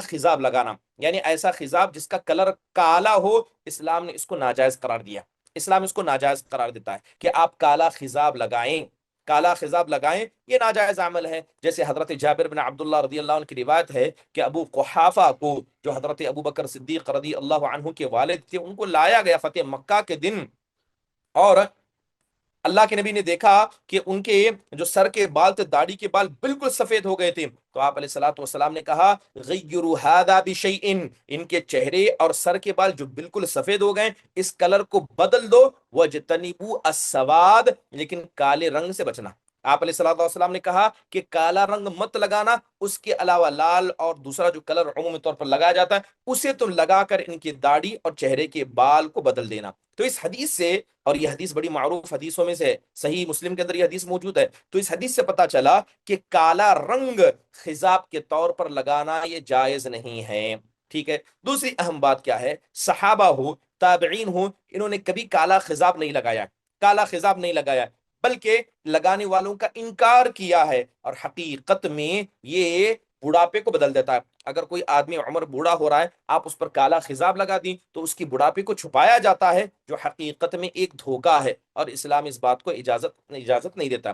خضاب لگانا، یعنی ایسا خضاب جس کا کلر کالا ہو، اسلام نے اس کو ناجائز قرار دیا۔ اسلام اس کو ناجائز قرار دیتا ہے کہ آپ کالا خضاب لگائیں، کالا خضاب لگائیں، یہ ناجائز عمل ہے۔ جیسے حضرت جابر بن عبداللہ رضی اللہ عنہ کی روایت ہے کہ ابو قحافہ کو، جو حضرت ابو بکر صدیق رضی اللہ عنہ کے والد تھے، ان کو لایا گیا فتح مکہ کے دن، اور اللہ کے نبی نے دیکھا کہ ان کے جو سر کے بال تھے، داڑھی کے بال بالکل سفید ہو گئے تھے، تو آپ علیہ الصلوۃ والسلام نے کہا غیروا ھذا بشیء، ان کے چہرے اور سر کے بال جو بالکل سفید ہو گئے، اس کلر کو بدل دو، وجتنبوا السواد، لیکن کالے رنگ سے بچنا۔ آپ علیہ الصلوۃ والسلام نے کہا کہ کالا رنگ مت لگانا، اس کے علاوہ لال اور دوسرا جو کلر عمومی طور پر لگایا جاتا ہے اسے تم لگا کر ان کی داڑھی اور چہرے کے بال کو بدل دینا۔ تو اس حدیث سے، اور یہ حدیث بڑی معروف حدیثوں میں سے ہے، صحیح مسلم کے اندر یہ حدیث موجود ہے، تو اس حدیث سے پتا چلا کہ کالا رنگ خضاب کے طور پر لگانا یہ جائز نہیں ہے۔ ٹھیک ہے، دوسری اہم بات کیا ہے، صحابہ ہو، تابعین ہو، انہوں نے کبھی کالا خضاب نہیں لگایا، کالا خضاب نہیں لگایا، بلکہ لگانے والوں کا انکار کیا ہے، اور حقیقت میں یہ بڑھاپے کو بدل دیتا ہے۔ اگر کوئی آدمی عمر بوڑھا ہو رہا ہے، آپ اس پر کالا خضاب لگا دیں تو اس کی بڑھاپے کو چھپایا جاتا ہے، جو حقیقت میں ایک دھوکہ ہے، اور اسلام اس بات کو اجازت نہیں دیتا۔